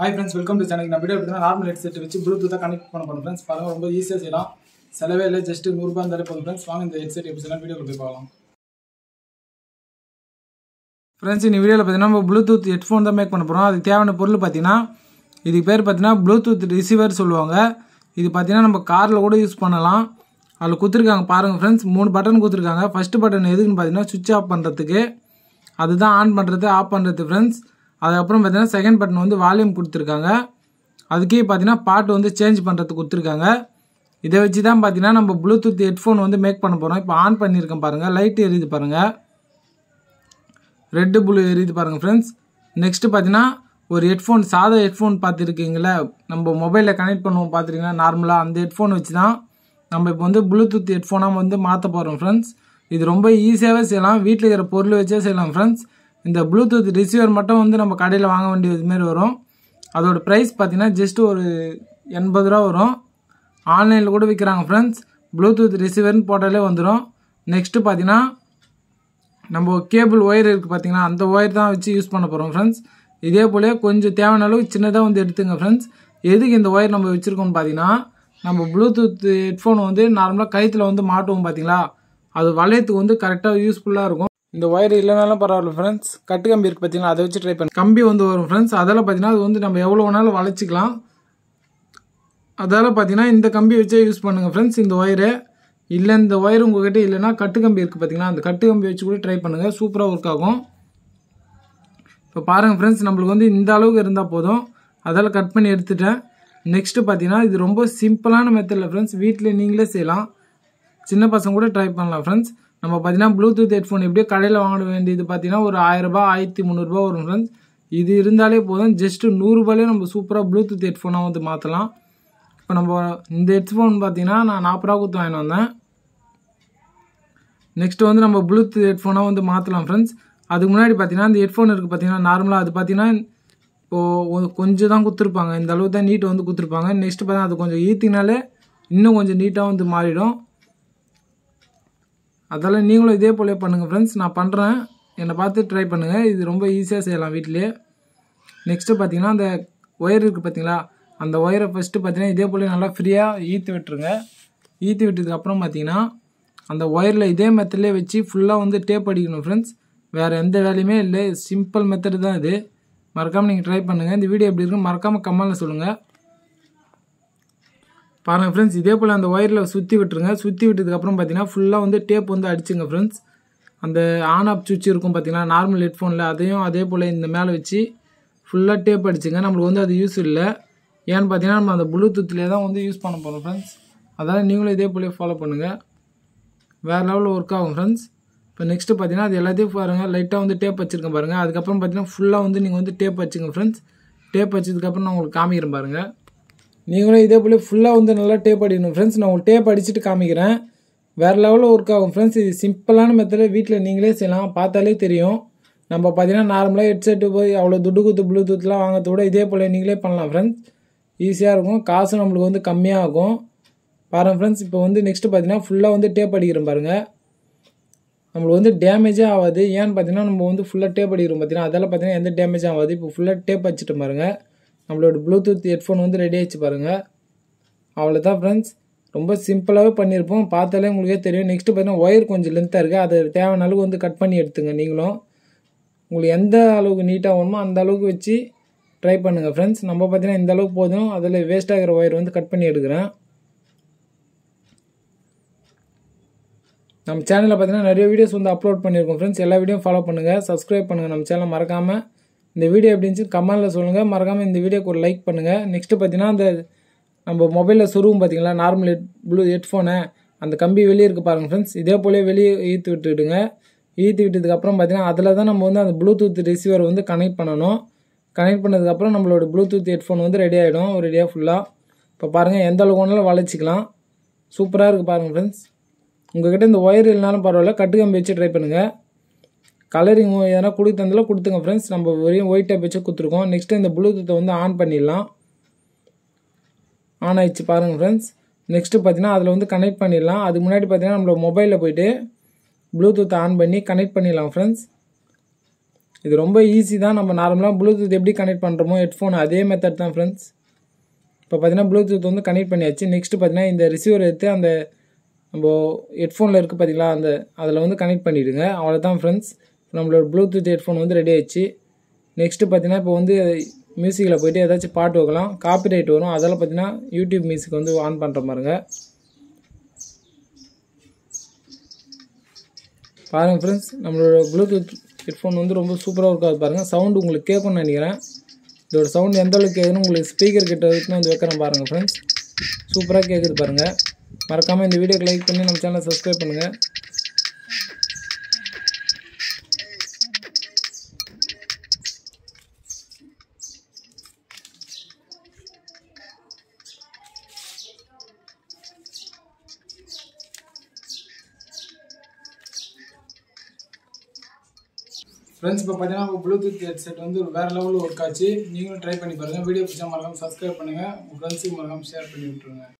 Hi friends, welcome to channel. நான் video எடுத்தேன்னா normal headset வச்சு ப்ளூடூத்தாக கனெக்ட் பண்ண போகிறோம் ஃப்ரெண்ட்ஸ். பாருங்க ரொம்ப ஈஸியாக செய்யலாம். செலவே இல்லை, ஜஸ்ட் 100 ரூபாய் இருந்தாலே போதும் ஃப்ரெண்ட்ஸ். வாங்க இந்த ஹெட்செட் எப்படி செய்யலாம் வீடியோவில் போய் பார்க்கலாம். ஃப்ரெண்ட்ஸ் இந்த வீடியோவில் பார்த்தீங்கன்னா நம்ம ப்ளூடூத் ஹெட்ஃபோன் தான் மேக் பண்ண போகிறோம். அதுக்கு தேவையான பொருள் பார்த்தீங்கன்னா இதுக்கு பேர் பார்த்தீங்கன்னா ப்ளூடூத் ரிசீவர் சொல்லுவாங்க. இது பார்த்தீங்கன்னா நம்ம காரில் கூட யூஸ் பண்ணலாம். அதில் கொடுத்துருக்காங்க பாருங்கள் ஃப்ரெண்ட்ஸ், 3 பட்டன் கொடுத்துருக்காங்க. ஃபஸ்ட்டு பட்டன் எதுக்குன்னு பார்த்தீங்கன்னா சுவிட்ச் ஆஃப் பண்ணுறதுக்கு, அதுதான் ஆன் பண்ணுறது ஆஃப் பண்ணுறது ஃப்ரெண்ட்ஸ். அதுக்கப்புறம் பார்த்தீங்கன்னா செகண்ட் பட்டன் வந்து வால்யூம் கொடுத்துருக்காங்க. அதுக்கே பார்த்தீங்கன்னா பாட்டு வந்து சேஞ்ச் பண்ணுறதுக்கு கொடுத்துருக்காங்க. இதை வச்சு தான் பார்த்தீங்கன்னா நம்ம ப்ளூடூத் ஹெட்ஃபோன் வந்து மேக் பண்ண போகிறோம். இப்போ ஆன் பண்ணியிருக்கேன் பாருங்கள், லைட் எரியுது பாருங்கள், ரெட்டு ப்ளூ எரியுது பாருங்கள் ஃப்ரெண்ட்ஸ். நெக்ஸ்ட்டு பார்த்தீங்கன்னா ஒரு ஹெட்ஃபோன், சாதா ஹெட்ஃபோன் பார்த்துருக்கீங்களா, நம்ம மொபைலில் கனெக்ட் பண்ணுவோம் பார்த்துருக்கீங்களா நார்மலாக, அந்த ஹெட்ஃபோன் வச்சு தான் நம்ம இப்போ வந்து ப்ளூடூத் ஹெட்ஃபோனாக வந்து மாற்ற போகிறோம் ஃப்ரெண்ட்ஸ். இது ரொம்ப ஈஸியாகவே செய்யலாம், வீட்டில் இருக்கிற பொருள் வச்சே செய்யலாம் ஃப்ரெண்ட்ஸ். இந்த ப்ளூடூத் ரிசீவர் மட்டும் வந்து நம்ம கடையில் வாங்க வேண்டியது மாரி வரும். அதோட ப்ரைஸ் பார்த்தீங்கன்னா ஜஸ்ட் ஒரு 80 ரூபா வரும். ஆன்லைனில் கூட விற்கிறாங்க ஃப்ரெண்ட்ஸ். ப்ளூடூத் ரிசீவர்னு போட்டாலே வந்துடும். நெக்ஸ்ட்டு பார்த்தீங்கன்னா நம்ம கேபிள் ஒயர் இருக்குது பார்த்தீங்கன்னா, அந்த ஒயர் தான் வச்சு யூஸ் பண்ண போகிறோம் ஃப்ரெண்ட்ஸ். இதே போல் கொஞ்சம் தேவையான அளவுக்கு சின்னதாக வந்து எடுத்துங்க ஃப்ரெண்ட்ஸ். எதுக்கு இந்த ஒயர் நம்ம வச்சுருக்கோம்னு பார்த்தீங்கன்னா, நம்ம ப்ளூடூத் ஹெட்ஃபோன் வந்து நார்மலாக கயிற்றுல வந்து மாட்டுவோம் பார்த்தீங்களா, அது வளையத்துக்கு வந்து கரெக்டாக யூஸ்ஃபுல்லாக இருக்கும். இந்த ஒயர் இல்லைனாலும் பரவாயில்ல ஃப்ரெண்ட்ஸ், கட்டு கம்பி இருக்குது பார்த்தீங்களா, அதை வச்சு ட்ரை பண்ணி கம்பி வந்து வரும் ஃப்ரெண்ட்ஸ். அதெல்லாம் பார்த்தீங்கன்னா அது வந்து நம்ம எவ்வளோ வேணாலும் வளைச்சிக்கலாம். அதால் பார்த்தீங்கன்னா இந்த கம்பி வச்சே யூஸ் பண்ணுங்கள் ஃப்ரெண்ட்ஸ். இந்த ஒயரு இல்லை, இந்த ஒயர் உங்கள்கிட்ட இல்லைன்னா கட்டு கம்பி இருக்குது பார்த்தீங்களா, அந்த கட்டு கம்பி வச்சு கூட ட்ரை பண்ணுங்கள், சூப்பராக ஒர்க் ஆகும். இப்போ பாருங்கள் ஃப்ரெண்ட்ஸ், நம்மளுக்கு வந்து இந்த அளவுக்கு இருந்தால் போதும். அதால் கட் பண்ணி எடுத்துட்டேன். நெக்ஸ்ட்டு பார்த்தீங்கன்னா இது ரொம்ப சிம்பிளான மெத்தடில் ஃப்ரெண்ட்ஸ், வீட்டில் நீங்களே செய்யலாம், சின்ன பசங்க கூட ட்ரை பண்ணலாம் ஃப்ரெண்ட்ஸ். நம்ம பார்த்தீங்கன்னா ப்ளூடூத் ஹெட்ஃபோன் எப்படியோ கடையில் வாங்க வேண்டியது பார்த்தீங்கன்னா ஒரு 1000 ரூபாய் 1300 ரூபா வரும் ஃப்ரெண்ட்ஸ். இது இருந்தாலே போதும், ஜஸ்ட்டு 100 ரூபாயிலே நம்ம சூப்பராக ப்ளூடூத் ஹெட்ஃபோனாக வந்து மாற்றலாம். இப்போ நம்ம இந்த ஹெட்ஃபோன் பார்த்தீங்கன்னா நான் 40 ரூபா கொடுத்து வாங்கிட்டு வந்தேன். நெக்ஸ்ட்டு வந்து நம்ம ப்ளூடூத் ஹெட்ஃபோனாக வந்து மாற்றலாம் ஃப்ரெண்ட்ஸ். அதுக்கு முன்னாடி பார்த்தீங்கன்னா இந்த ஹெட்ஃபோன் இருக்குது பார்த்தீங்கன்னா நார்மலாக, அது பார்த்தீங்கன்னா இப்போது கொஞ்சம் தான் கொடுத்துருப்பாங்க, இந்த அளவுக்கு தான் நீட் வந்து கொடுத்துருப்பாங்க. நெக்ஸ்ட்டு பார்த்தீங்கன்னா அது கொஞ்சம் ஈத்தினாலே இன்னும் கொஞ்சம் நீட்டாக வந்து மாறிடும். அதெல்லாம் நீங்களும் இதே போல பண்ணுங்கள் ஃப்ரெண்ட்ஸ். நான் பண்ணுறேன், என்னை பார்த்து ட்ரை பண்ணுங்கள். இது ரொம்ப ஈஸியாக செய்யலாம் வீட்டிலே. நெக்ஸ்ட்டு பார்த்தீங்கன்னா அந்த ஒயர் இருக்குது பார்த்தீங்களா, அந்த ஒயரை ஃபஸ்ட்டு பார்த்தீங்கன்னா இதே போல் நல்லா ஃப்ரீயாக ஈத்து விட்டுருங்க. ஈத்து விட்டதுக்கப்புறம் பார்த்தீங்கன்னா அந்த ஒயரில் இதே மெத்தட்லேயே வச்சு ஃபுல்லாக வந்து டேப் அடிக்கணும் ஃப்ரெண்ட்ஸ். வேறு எந்த வேலையுமே இல்லை, சிம்பிள் மெத்தடு தான் இது. மறக்காமல் நீங்கள் ட்ரை பண்ணுங்கள். இந்த வீடியோ எப்படி இருக்குன்னு மறக்காமல் கமெண்ட்டில் சொல்லுங்கள். பாருங்கள் ஃப்ரெண்ட்ஸ், இதே போல் அந்த ஒயரில் சுற்றி விட்டுருங்க. சுற்றி விட்டதுக்கப்புறம் பார்த்தீங்கன்னா ஃபுல்லாக வந்து டேப் வந்து அடிச்சுங்க ஃப்ரெண்ட்ஸ். அந்த ஆன் ஆஃப் சுவிட்ச் இருக்கும் பார்த்தீங்கன்னா நார்மல் ஹெட்ஃபோனில், அதையும் அதே போல் இந்த மேலே வச்சு ஃபுல்லாக டேப் அடிச்சுங்க. நம்மளுக்கு வந்து அது யூஸ் இல்லை, ஏன்னு பார்த்தீங்கன்னா நம்ம அந்த ப்ளூடூத்லேயே தான் வந்து யூஸ் பண்ண போகிறோம் ஃப்ரெண்ட்ஸ். அதனால் நீங்களும் இதே போல் ஃபாலோ பண்ணுங்கள், வேறு லெவலில் ஒர்க் ஆகும் ஃப்ரெண்ட்ஸ். இப்போ நெக்ஸ்ட்டு பார்த்தீங்கன்னா அது எல்லாத்தையும் பாருங்கள், லைட்டாக வந்து டேப் வச்சுருக்கேன் பாருங்கள். அதுக்கப்புறம் பார்த்தீங்கன்னா ஃபுல்லாக வந்து நீங்கள் வந்து டேப் வச்சுங்க ஃப்ரெண்ட்ஸ். டேப் வச்சதுக்கப்புறம் நான் உங்களுக்கு காமிக்கிறேன் பாருங்கள். நீங்களும் இதே போல் ஃபுல்லாக வந்து நல்லா டேப் அடிக்கணும் ஃப்ரெண்ட்ஸ். நான் உங்களுக்கு டேப் அடிச்சுட்டு காமிக்கிறேன், வேறு லெவலில் ஒர்க் ஆகும் ஃப்ரெண்ட்ஸ். இது சிம்பிளான மெத்தடில் வீட்டில் நீங்களே செய்யலாம், பார்த்தாலே தெரியும். நம்ம பார்த்தீங்கன்னா நார்மலாக ஹெட்செட்டு போய் அவ்வளோ துட்டு கொடுத்து ப்ளூடூத்லாம் வாங்கிறத விட இதே போல் நீங்களே பண்ணலாம் ஃப்ரெண்ட்ஸ். ஈஸியாக இருக்கும், காசும் நம்மளுக்கு வந்து கம்மியாக ஆகும். பாருங்கள் ஃப்ரெண்ட்ஸ், இப்போ வந்து நெக்ஸ்ட்டு பார்த்தீங்கன்னா ஃபுல்லாக வந்து டேப் அடிக்கிறோம் பாருங்கள். நம்மளுக்கு வந்து டேமேஜே ஆகாது, ஏன்னு பார்த்தீங்கன்னா நம்ம வந்து ஃபுல்லாக டேப் அடிக்கிறோம் பார்த்தீங்கன்னா, அதெல்லாம் பார்த்தீங்கன்னா எந்த டேமேஜும் ஆகாது. இப்போ ஃபுல்லாக டேப் வச்சுட்டு பாருங்கள், நம்மளோட ப்ளூடூத் ஹெட்ஃபோன் வந்து ரெடி ஆகிடுச்சு பாருங்கள். அவ்வளோதான் ஃப்ரெண்ட்ஸ், ரொம்ப சிம்பிளாகவே பண்ணியிருப்போம், பார்த்தாலே உங்களுக்கே தெரியும். நெக்ஸ்ட்டு பார்த்தீங்கன்னா ஒயர் கொஞ்சம் லென்த்தாக இருக்குது, அதை தேவையான அளவுக்கு வந்து கட் பண்ணி எடுத்துங்க. நீங்களும் உங்களுக்கு எந்த அளவுக்கு நீட்டாக வேணுமோ அந்த அளவுக்கு வச்சு ட்ரை பண்ணுங்கள் ஃப்ரெண்ட்ஸ். நம்ம பார்த்தீங்கன்னா இந்த அளவுக்கு போதும், அதில் வேஸ்ட் ஆகிற ஒயர் வந்து கட் பண்ணி எடுக்கிறேன். நம்ம சேனலில் பார்த்தீங்கன்னா நிறைய வீடியோஸ் வந்து அப்லோட் பண்ணியிருக்கோம் ஃப்ரெண்ட்ஸ். எல்லா வீடியோவும் ஃபாலோ பண்ணுங்கள், சப்ஸ்கிரைப் பண்ணுங்கள் நம்ம சேனலை. மறக்காமல் இந்த வீடியோ எப்படி இருந்துச்சு கமெண்ட்டில் சொல்லுங்கள். மறக்காமல் இந்த வீடியோக்கு ஒரு லைக் பண்ணுங்கள். நெக்ஸ்ட்டு பார்த்தீங்கன்னா அந்த நம்ம மொபைலில் சொருவும் பார்த்தீங்களா நார்மல் ஹெட்ஃபோனை, அந்த கம்பி வெளியே இருக்குது பாருங்கள் ஃப்ரெண்ட்ஸ். இதே போல் வெளியே ஈத்து விட்டுடுங்க. ஈத்து விட்டதுக்கப்புறம் பார்த்தீங்கன்னா அதில் தான் நம்ம வந்து அந்த ப்ளூடூத் ரிசீவர் வந்து கனெக்ட் பண்ணணும். கனெக்ட் பண்ணதுக்கப்புறம் நம்மளோட ப்ளூடூத் ஹெட்ஃபோன் வந்து ரெடி ஆகிடும், ரெடியாக ஃபுல்லாக. இப்போ பாருங்கள் எந்த அளவுக்கு ஒன்றாலும் வளைச்சிக்கலாம், சூப்பராக இருக்குது பாருங்கள் ஃப்ரெண்ட்ஸ். உங்கள்கிட்ட இந்த ஒயர் இல்லைனாலும் பரவாயில்ல, கட்டு கம்பி வச்சு ட்ரை பண்ணுங்கள். கலரிங் எதனா கொடுத்ததில் கொடுத்துங்க ஃப்ரெண்ட்ஸ். நம்ம வெறும் ஒயிட் டேப் வச்சு கொடுத்துருக்கோம். நெக்ஸ்ட்டு இந்த ப்ளூடூத்தை வந்து ஆன் பண்ணிடலாம். ஆன் ஆகிடுச்சு பாருங்கள் ஃப்ரெண்ட்ஸ். நெக்ஸ்ட்டு பார்த்தீங்கன்னா அதில் வந்து கனெக்ட் பண்ணிடலாம். அதுக்கு முன்னாடி பார்த்தீங்கன்னா நம்மளோட மொபைலில் போய்ட்டு ப்ளூடூத்தை ஆன் பண்ணி கனெக்ட் பண்ணிடலாம் ஃப்ரெண்ட்ஸ். இது ரொம்ப ஈஸி தான். நம்ம நார்மலாக ப்ளூடூத் எப்படி கனெக்ட் பண்ணுறோமோ ஹெட்ஃபோன் அதே மெத்தட் தான் ஃப்ரெண்ட்ஸ். இப்போ பார்த்தீங்கன்னா ப்ளூடூத் வந்து கனெக்ட் பண்ணியாச்சு. நெக்ஸ்ட்டு பார்த்தீங்கன்னா இந்த ரிசீவர் எடுத்து அந்த நம்ம ஹெட்ஃபோனில் இருக்குது பார்த்தீங்களா, அதில் வந்து கனெக்ட் பண்ணிவிடுங்க. அவ்வளோதான் ஃப்ரெண்ட்ஸ். நம்மளோட ப்ளூடூத் ஹெட்ஃபோன் வந்து ரெடி ஆயிடுச்சு. நெக்ஸ்ட்டு பார்த்தீங்கன்னா இப்போ வந்து மியூசிக்கில் போய்ட்டு ஏதாச்சும் பாட்டு வைக்கலாம், காப்பிரைட் வரும். அதெல்லாம் பார்த்தீங்கன்னா யூடியூப் மியூசிக் வந்து ஆன் பண்ணுற பாருங்க. பாருங்கள் ஃப்ரெண்ட்ஸ், நம்மளோட ப்ளூடூத் ஹெட்ஃபோன் வந்து ரொம்ப சூப்பராக இருக்காது பாருங்கள். சவுண்டு உங்களுக்கு கேட்கும்னு நினைக்கிறேன். இதோட சவுண்டு எந்த அளவுக்கு கேட்குதுன்னு உங்களுக்கு ஸ்பீக்கர் கிட்ட வரைக்கும் வந்து வைக்கிறேன் பாருங்கள் ஃப்ரெண்ட்ஸ். சூப்பராக கேட்குது பாருங்கள். மறக்காமல் இந்த வீடியோக்கு லைக் பண்ணி நம்ம சேனலை சப்ஸ்கிரைப் பண்ணுங்கள். ஃப்ரெண்ட்ஸ், இப்போ பார்த்தீங்கன்னா ப்ளூடூத் ஹெட்செட் வந்து வேறு லெவலில் ஒர்க் ஆச்சு. நீங்களும் ட்ரை பண்ணி பாருங்கள். வீடியோ பிடிச்சா மறக்காமல் சப்ஸ்கிரைப் பண்ணுங்கள். உங்கள் ஃப்ரெண்ட்ஸுக்கு மறக்காமல் ஷேர் பண்ணி விட்ருங்க.